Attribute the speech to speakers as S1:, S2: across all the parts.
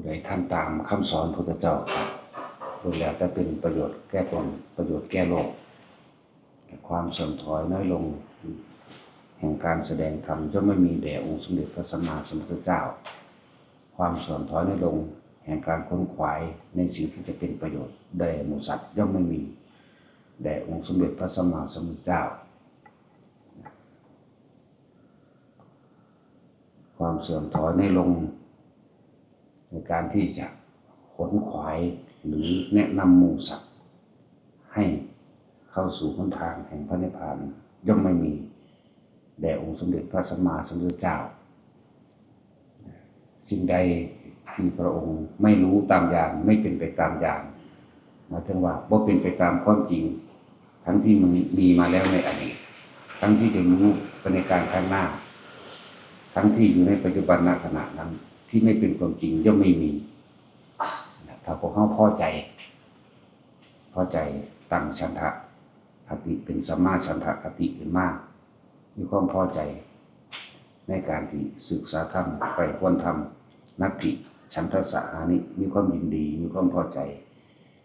S1: ดทำตามคำสอนพุทธเจ้าครับล้วนแล้วแต่เป็นประโยชน์แก่ตนประโยชน์แก่โลกความเสื่อมถอยน้อยลงแห่งการแสดงธรรมจะไม่มีแด่องค์สมเด็จพระสัมมาสัมพุทธเจ้าความเสื่อมถอยน้อยลงแห่งการค้นขวายในสิ่งที่จะเป็นประโยชน์แด่หมู่สัตว์ย่อมไม่มีแด่องค์สมเด็จพระสัมมาสัมพุทธเจ้าความเสื่อมถอยน้อยลงในการที่จะขนขวายหรือแนะนำหมู่สัตว์ให้เข้าสู่หนทางแห่งพระนิพพานย่อมไม่มีแด่องค์สมเด็จพระสัมมาสัมพุทธเจ้าสิ่งใดที่พระองค์ไม่รู้ตามอย่างไม่เป็นไปตามอย่างหมายถึงว่าบ่เป็นไปตามความจริงทั้งที่มันมีมาแล้วในอดีตทั้งที่จะรู้ไปในการข้างหน้าทั้งที่อยู่ในปัจจุบันณขณะนั้นที่ไม่เป็นความจริงย่อมไม่มีถ้าพวกเขาพอใจตั้งฉันทะคติเป็นสัมมาฉันทะคติขึ้นมากมีความพอใจในการที่ศึกษาธรรมไปควรทำนัตติฉันทสหานิมีความยินดีมีความพอใจ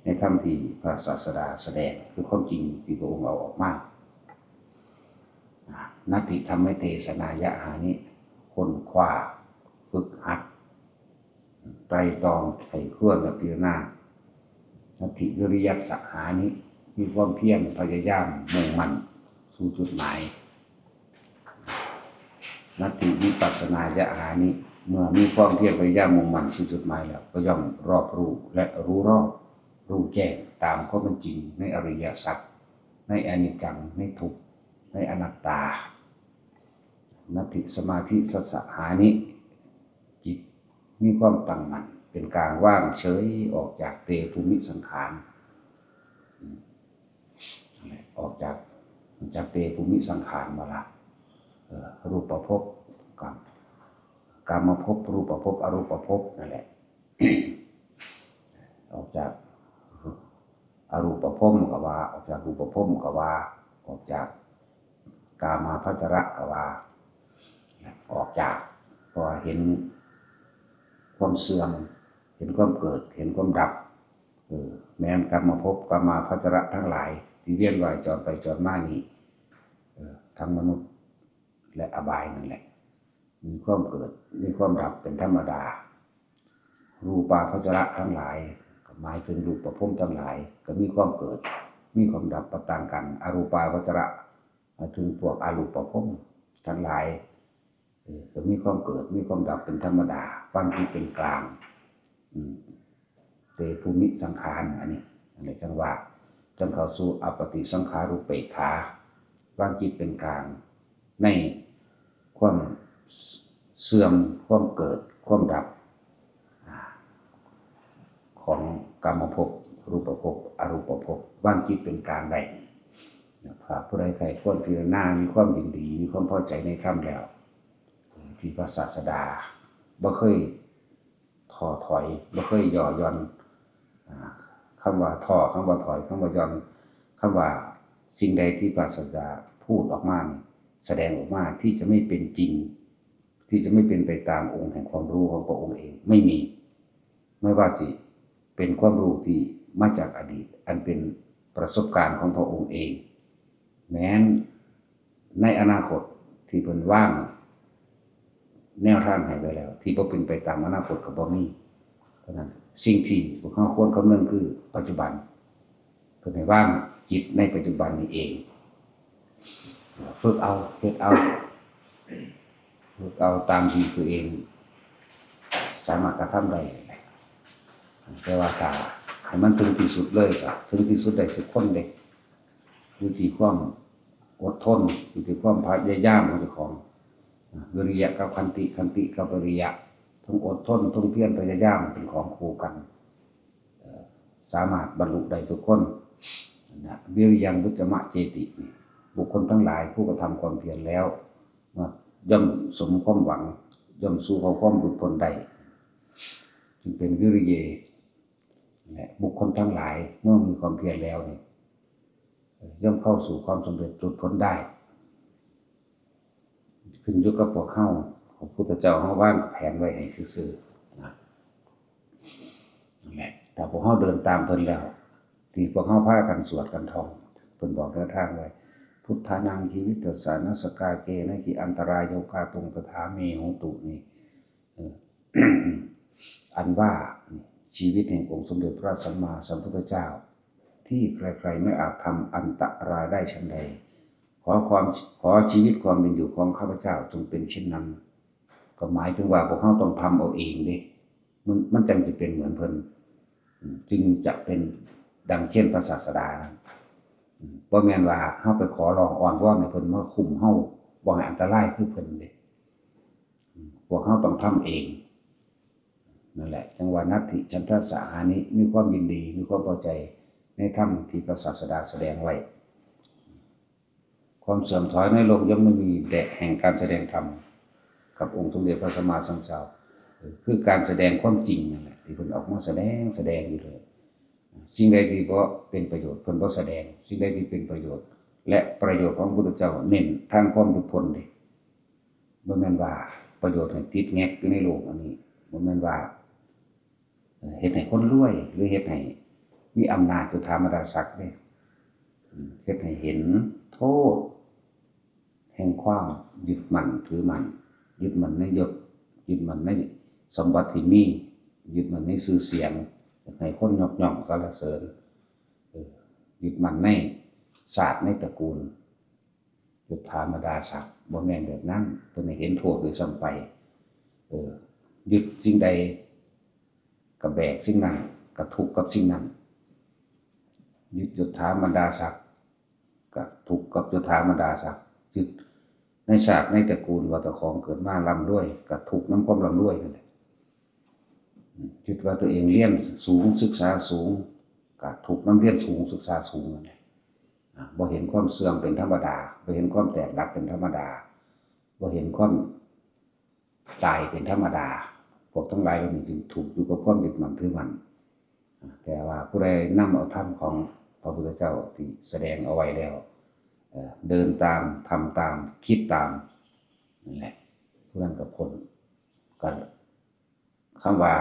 S1: ในธรรมที่พระศาสดาแสดงคือความจริงที่พระองค์เอาออกมานัตติธรรมเทศนายะหานิค้นคว้าฝึกหัดไตรตรองไข้ครวญและพิจารณานัตถิวิริยัสสหานิมีความเพียรพยายามมุ่งมั่นสู่จุดหมายนัตถิวิปัสสนายะหานิเมื่อมีความเพียรพยายามมุ่งมั่นสู่จุดหมายแล้วก็ย่อมรอบรู้และรู้รอบรู้แจ้งตามข้อเป็นจริงในอริยสัจในอนิจจังในทุกข์ในอนัตตานัตถิสมาธิสัสสหานิจิตมีความตั้งมั่นเป็นกลางว่างเฉยออกจากเตภูมิสังขารออกจากเตภูมิสังขารมาละรูปภพกับกามภพรูปภพอรูปภพนั่นแหละ ออกจากอรูปภพก็ว่าออกจากรูปภพก็ว่าออกจากกามาพัจระก็ว่าออกจากพอเห็นความเสื่อมเห็นความเกิดเห็นความดับแม้นกรรมภพกามาพัจระทั้งหลายที่เวียนว่ายจรไปจรมานี้ทั้งมนุษย์และอบายนั่นแหละมีความเกิดมีความดับเป็นธรรมดารูปาพัจระทั้งหลายก็หมายถึงรูปภพทั้งหลายก็มีความเกิดมีความดับประต่างกันอรูปาพัจระหมายถึงพวกอรูปภพทั้งหลายก็มีความเกิดมีความดับเป็นธรรมดาความที่เป็นกลางเตภูมิสังขารอันนี้อะไรจังว่าจังเข้าสู่อปฏิสังขารุปเปกขาวางจิตเป็นกลางในความเสื่อมความเกิดความดับของกรรมภพรูปภพอรูปภพวางจิตเป็นกลางได้ผู้ใดใครควรพิจารณามีความยินดีมีความพอใจในธรรมแล้วที่พระศาสดาบ่เคยท้อถอยบ่เคยย่อหย่อนคำว่าท้อคำว่าถอยคำว่าหย่อนคำว่าสิ่งใดที่พระศาสดาพูดออกมาแสดงออกมาที่จะไม่เป็นจริงที่จะไม่เป็นไปตามองค์แห่งความรู้ของพระองค์เองไม่มีไม่ว่าสิเป็นความรู้ที่มาจากอดีตอันเป็นประสบการณ์ของพระองค์เองแม้นในอนาคตที่เพิ่นว่างแนวทางให้ไว้แล้วที่บ่เป็นไปตามอนาคตก็บ่มีเพราะนั้นสิ่งที่พวกเราควรคำนึงคือปัจจุบันเพิ่นให้ว่างจิตในปัจจุบันนี้เองฝึกเอาเฮ็ดเอาฝึกเอาตามที่ตัวเองสามารถกระทำได้แต่ว่าถ้าให้มันถึงที่สุดเลยก็ถึงที่สุดได้ทุกคนเด้อยู่ที่ความอดทนอยู่ที่ความพยายามของเจ้าของวิริยะกับขันติกับวิริยะทั้งอดทนทั้งเพียรพยายามเป็นของคู่กันสามารถบรรลุได้ทุกคนนะวิริยังวุจมะเจติบุคคลทั้งหลายผู้กระทำความเพียรแล้วย่อมสมความหวังย่อมสู่ความหลุดพ้นได้จึงเป็นวิริเยและบุคคลทั้งหลายเมื่อมีความเพียรแล้วเนี่ยย่อมเข้าสู่ความสำเร็จหลุดพ้นได้ขึ้นอยู่กับพวกเฮาพระพุทธเจ้าเฮาวางแผนไว้ให้ซื่อๆนะ นั่นแหละแต่พวกเฮาเดินตามเพิ่นแล้วที่พวกเฮาพากันสวดกันท่องเพิ่นบอกแนวทางไว้พุทธานังชีวิตสานัสกาเกนะกิอันตรายโยกาตุงตถาเมโหตุนี่อันว่าชีวิตแห่งองค์สมเด็จพระสัมมาสัมพุทธเจ้าที่ใครๆไม่อาจทำอันตรายได้ฉันใดขอชีวิตความเป็นอยู่ของข้าพเจ้าจงเป็นเช่นนั้นก็หมายถึงว่าพวกเขาต้องทำเอาเองดิมันจังจะเป็นเหมือนเพิ่นจึงจะเป็นดังเช่นพระศาสดานะบ่แม่นว่าเฮาไปขอร้องอ้อนวอนให้เพิ่นมาคุมเฮาบ่ให้อันตรายคือเพิ่นเด้พวกเขาต้องทำเองนั่นแหละจังหวะนัตถิฉันทะสาหานิมีความยินดีมีความพอใจในธรรมที่พระศาสดาแสดงไว้ความเสื่อมถอยในโลกย่อมไม่มีแดะแห่งการแสดงธรรมกับองค์สมเด็จพระสัมมาสัมพุทธเจ้าคือการแสดงความจริงนั่นแหละที่เพิ่นออกมาแสดงอยู่เลยสิ่งใดที่บ่เป็นประโยชน์เพิ่นบ่แสดงสิ่งใดที่เป็นประโยชน์และประโยชน์ของพระพุทธเจ้าเน้นทางความหลุดพ้นเด้บ่แม่นว่าประโยชน์ให้ติดแงกอยู่ในโลกอันนี้บ่แม่นว่าเฮ็ดให้คนรวยหรือเฮ็ดให้มีอำนาจอยู่ธรรมดาศักดิ์เด้เฮ็ดให้เห็นโทษแห่งความยึดมั่นถือมั่นยึดมั่นในยศยึดมั่นในสมบัติที่มียึดมั่นในชื่อเสียงให้คนยกย่องสรรเสริญยึดมั่นในศาสตร์ในตระกูลยุทธามดาศักดิ์บ่แม่นแบบนั้นเพิ่นให้เห็นโทษโดยซ้ำไปยึดสิ่งใดก็แบกสิ่งนั้นก็ทุกข์กับสิ่งนั้นยึดยุทธามดาศักดิ์ก็ทุกข์กับยุทธามดาศักดิ์ยึดในศาสตร์ในตระกูลว่าเจ้าของเกิดมาร่ำรวยก็ทุกข์นำความร่ำรวยนั่นแหละคิดว่าตัวเองเรียนสูงศึกษาสูงก็ทุกข์นำเรียนสูงศึกษาสูงนั่นแหละบ่เห็นความเสื่อมเป็นธรรมดาบ่เห็นความแตกดับเป็นธรรมดาบ่เห็นความตายเป็นธรรมดาพวกทั้งหลายเหล่านี้จึงถูกอยู่กับความยึดมั่นถือมั่นแต่ว่าผู้ใดนำเอาธรรมของพระพุทธเจ้าที่แสดงเอาไว้แล้วเดินตามทำตามคิดตามนั่นแหละผู้นั้นก็พ้นกันคำว่า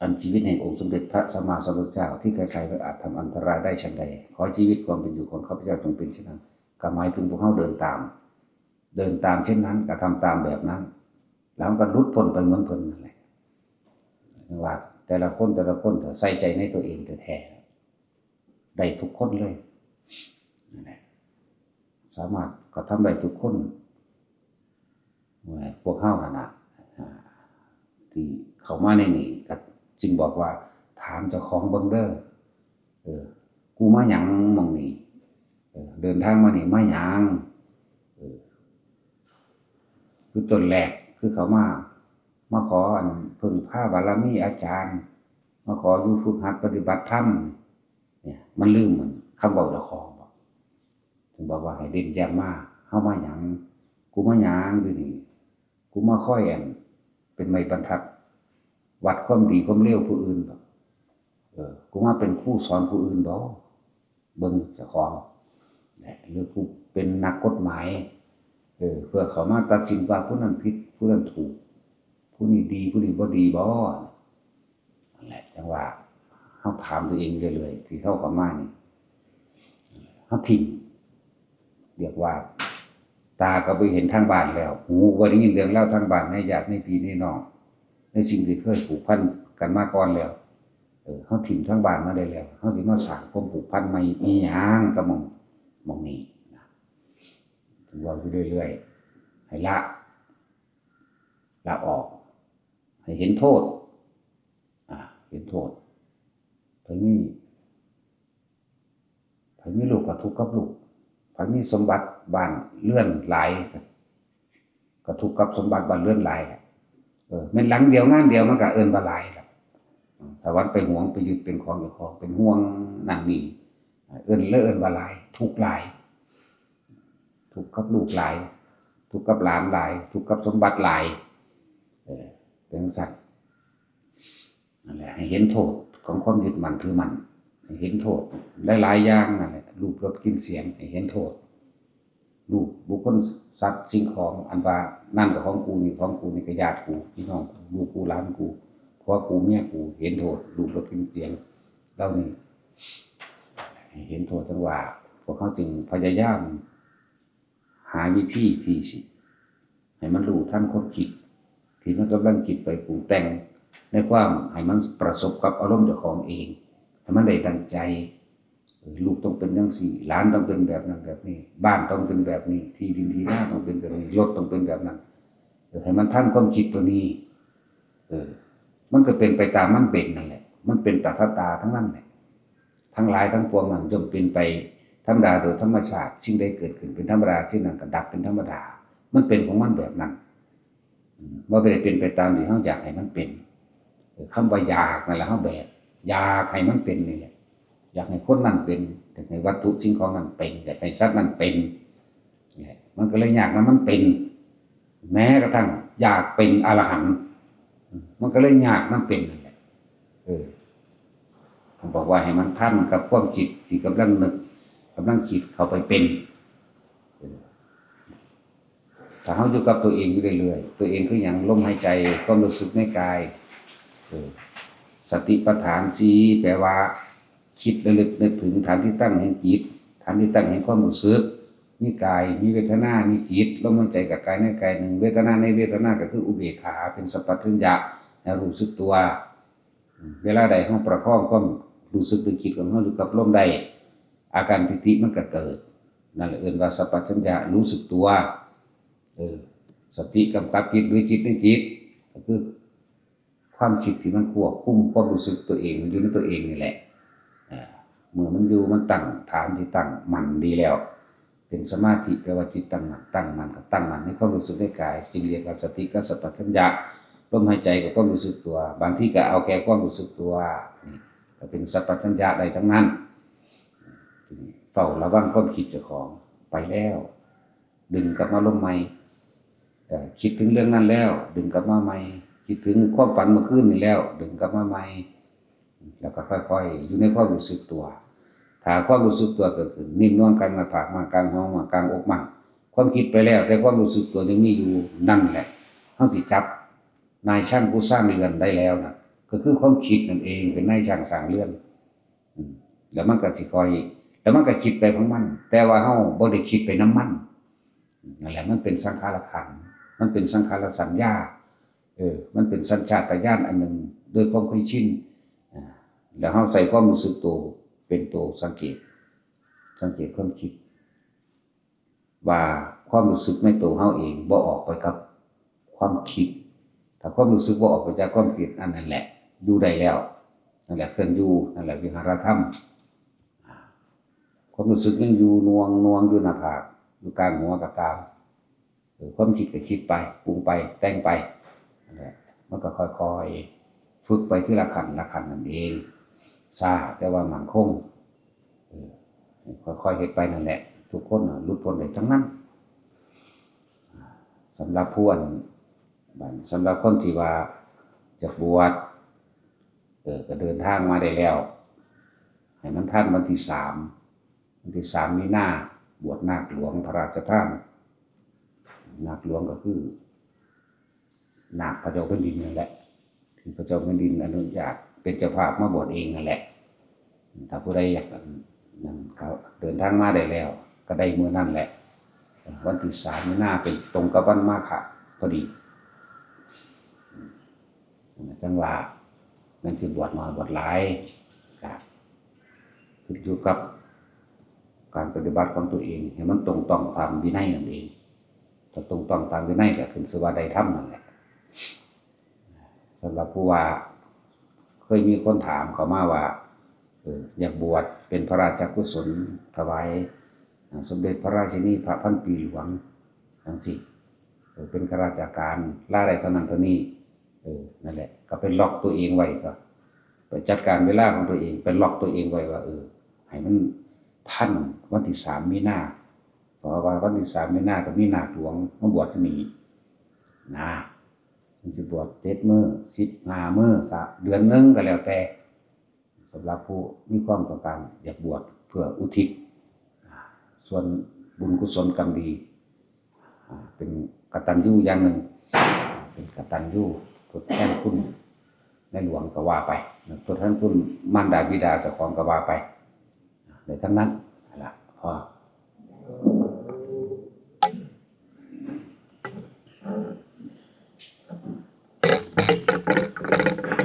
S1: อันชีวิตแห่งองค์สมเด็จพระสัมมาสัมพุทธเจ้าที่ใครๆไม่อาจทำอันตรายได้ฉันใดขอชีวิตความเป็นอยู่ของข้าพเจ้าจงเป็นเช่นนั้นก็หมายถึงพวกเขาเดินตามเช่นนั้นก็ทำตามแบบนั้นแล้วก็รุดพ้นไปเหมือนเพิ่นนั่นแหละว่าแต่ละคนถ้าใส่ใจในตัวเองแท้ๆได้ทุกคนเลยนั่นแหละสามารถก็ทำได้ทุกคนพวกเฮาน่ะที่เข้ามาในนี้ก็จึงบอกว่าถามเจ้าของเบิ่งเด้อกูมาหยังหม้องนี้เดินทางมานี่มาหยังคือต้นแรกคือเขามาขออันพึ่งพาบารมีอาจารย์มาขออยู่ฝึกหัดปฏิบัติธรรมเนี่ยมันลืมมันคำบอกเจ้าของบอกถึงบอกว่าให้เด่นแย้มมาเฮามาหยังกูมาหยังอยู่นี่กูมาค่อยอันเป็นไม้บรรทัดวัดความดีความเลวผู้อื่นบ่กูมาเป็นผู้สอนผู้อื่นบ่เบิ่งเจ้าของหรือกูเป็นนักกฎหมายเพื่อเขามาตัดสินว่าผู้นั้นผิดผู้นั้นถูกผู้นี้ดีผู้นี้บ่ดีบ่นั่นแหละจังว่าเฮาถามตัวเองเรื่อยๆที่เข้ามานี่เฮาทิ้งเรียกว่าตาก็ไปเห็นทางบ้านแล้วหูบ่ได้ยินเรื่องเล่าทางบ้านในญาติในพี่ในน้องในสิ่งที่เคยผูกพันกันมาก่อนแล้วเฮาทิ้งทางบ้านมาได้แล้วเฮาสิมาสร้างความผูกพันใหม่อีหยังก็มองนี้นะถึงว่าอยู่เรื่อยๆให้ละออกให้เห็นโทษเห็นโทษไผมีลูกก็ทุกข์กับลูกไผมีสมบัติบ้านเรือนหลายก็ทุกข์กับสมบัติบ้านเรือนหลายแม่นหลังเดียวงานเดียวมันก็เอิ้นว่าหลายล่ะถ้าวันไปหวงไปยึดเป็นของเจ้าของเป็นห่วงนั่นนี่เอิ้นว่าหลายทุกข์หลายทุกข์กับลูกหลายทุกข์กับหลานหลายทุกข์กับสมบัติหลายเป็นสัตว์นั่นแหละให้เห็นโทษของความยึดมั่นถือมั่นให้เห็นโทษหลายๆอย่างนั่นแหละรูปรสกลิ่นเสียงให้เห็นโทษรูปบุคคลสัตว์สิ่งของอันว่านั่นก็ของกูนี่ของกูนี่ก็ญาติกูพี่น้องกูลูกกูหลานกู เพราะกูเมียกูเห็นโทษรูปรสกลิ่นเสียงเหล่านี้เห็นโทษทั้งว่าพวกเขาจึงพยายามหาวิธีที่สิให้มันรู้ทันความคิดที่มันกำลังคิดไปปรุงแต่งในความให้มันประสบกับอารมณ์เจ้าของเองให้มันได้ดังใจลูกต้องเป็นจังซี่หลานต้องเป็นแบบนั้นแบบนี้บ้านต้องเป็นแบบนี้ที่ดินที่นาต้องเป็นแบบนี้รถต้องเป็นแบบนั้นให้มันทันความคิดตัวนี้มันก็เป็นไปตามมันเป็นนั่นแหละมันเป็นตถาตาทั้งนั้นแหละทั้งหลายทั้งปวงมันย่อมเป็นไปธรรมดาโดยธรรมชาติสิ่งใดเกิดขึ้นเป็นธรรมดาสิ่งนั้นก็ดับเป็นธรรมดามันเป็นของมันแบบนั้นบ่ได้เป็นไปตามที่เฮาอยากให้มันเป็นคำว่าอยากนั่นแหละเฮาแบบอยากให้มันเป็นนี่แหละอยากให้คนนั้นเป็นอยากให้วัตถุสิ่งของนั้นเป็นอยากให้สัตว์นั้นเป็นมันก็เลยอยากให้มันเป็นแม้กระทั่งอยากเป็นอรหันต์มันก็เลยยากมันเป็นนั่นแหละผมบอกว่าให้มันทันกับความคิดที่กำลังนึกกำลังคิดเข้าไปเป็นถ้าเฮาอยู่กับตัวเองอยู่เรื่อยๆตัวเองคือหยังลมหายใจความรู้สึกในกายสติปัฏฐาน4แปลว่าคิดระลึกนึกถึงฐานที่ตั้งแห่งจิตฐานที่ตั้งแห่งความรู้สึกมีกายมีเวทนามีจิตลมหายใจกับกายในกายหนึ่งเวทนาในเวทนาก็คืออุเบกขาเป็นสัพพัญญะให้รู้สึกตัวเวลาใดเฮาประคองความรู้สึกหรือคิดของเฮาอยู่กับลมได้อาการปิติมันก็เกิดนั่นแหละเอิ้นว่าสัพพัญญะรู้สึกตัวสติกำกับจิตหรือจิตในจิตก็คือความคิดที่มันควบคุมความรู้สึกตัวเองอยู่ในตัวเองนี่แหละเมื่อมันอยู่มันตั้งฐานที่ตั้งมั่นดีแล้วเป็นสมาธิแปลว่าจิตตั้งมั่นตั้งมั่นในความรู้สึกในกายจึงเรียกว่าสติกับสัพพัญญะลมหายใจกับความรู้สึกตัวบางทีก็เอาแค่ความรู้สึกตัวนี่ก็เป็นสัพพัญญะได้ทั้งนั้นเฝ้าระวังความคิดเจ้าของไปแล้วดึงกลับมาลมใหม่คิดถึงเรื่องนั้นแล้วดึงกลับมาใหม่คิดถึงความฝันเมื่อคืนนี่แล้วดึงกลับมาใหม่แล้วก็ค่อยๆอยู่ในความรู้สึกตัวถ้าความรู้สึกตัวเกิดขึ้นนิ่มนวลกลางหน้าผากมากลางห้องมากลางอกมั่งความคิดไปแล้วแต่ความรู้สึกตัวยังมีอยู่นั่นแหละเฮาสิจับนายช่างผู้สร้างเรือนได้แล้วนะก็คือความคิดนั่นเองเป็นนายช่างสร้างเรือนแล้วมันก็สิคอยแล้วมันก็คิดไปของมันแต่ว่าเฮาบ่ได้คิดไปนำมันนั่นแหละมันเป็นสังขารขันธ์มันเป็นสังขารสัญญามันเป็นสัญชาตญาณอันหนึ่งโดยความเคยชินแล้วเฮาใส่ความรู้สึกตัวเป็นตัวสังเกตความคิดว่าความรู้สึกในตัวเฮาเองบ่ออกไปกับความคิดถ้าความรู้สึกบ่ออกไปจากความคิดอันนั้นแหละอยู่ได้แล้วนั่นแหละเคลื่อนอยู่นั่นแหละวิหารธรรมความรู้สึกยังอยู่นวงอยู่หน้าผากอยู่กลางหัวก็ตามความคิดก็คิดไปปรุงไปแต่งไปนั่นแหละมันก็ค่อยๆฝึกไปทีละขั้นนั่นเองช้าแต่ว่ามั่นคงค่อยๆเฮ็ดไปนั่นแหละทุกคนหลุดพ้นได้ทั้งนั้นสำหรับผู้สำหรับคนที่ว่าจะบวชก็เดินทางมาได้แล้วให้มันทันวันที่3มีนาบวชนาคหลวงพระราชทานนาคหลวงก็คือนาคพระเจ้าแผ่นดินนั่นแหละที่พระเจ้าแผ่นดินอนุญาตเป็นเจ้าภาพมาบวชเองนั่นแหละถ้าผู้ใดอยากนั่นเขาเดินทางมาได้แล้วก็ได้มื้อนั้นแหละวันที่3มีนาเป็นตรงกับวันมาฆะพอดีจังว่ามันสิบวชน้อยบวชหลายขึ้นอยู่กับการปฏิบัติของตัวเองให้มันตรงต้องตามวินัยนั่นเองถ้าตรงต้องตามวินัยก็ขึ้นชื่อว่าได้ธรรมนั่นแหละสำหรับผู้ว่าเคยมีคนถามเขามาว่าอยากบวชเป็นพระราชกุศลถวายสมเด็จพระราชินีพระพันปีหลวงจังซี่เป็นข้าราชการลาได้เท่านั้นเท่านี้นั่นแหละก็เป็นล็อกตัวเองไว้ก็ไปจัดการเวลาของตัวเองเป็นล็อกตัวเองไว้ว่าให้มันทันวันที่3มีนาเพราะว่าวันที่3มีนาก็มีนาคหลวงมาบวชที่นี่นะมันสิบวช7มื้อ15มื้อเดือนนึงก็แล้วแต่สำหรับผู้มีความต้องการอยากบวชเพื่ออุทิศส่วนบุญกุศลกรรมดีเป็นกตัญญูอย่างหนึ่งเป็นกตัญญูทดแทนคุณ ในหลวงก็ว่าไปตัวท่านคุณมารดาบิดาเจ้าของก็ว่าไปในทั้งนั้นล่ะพอ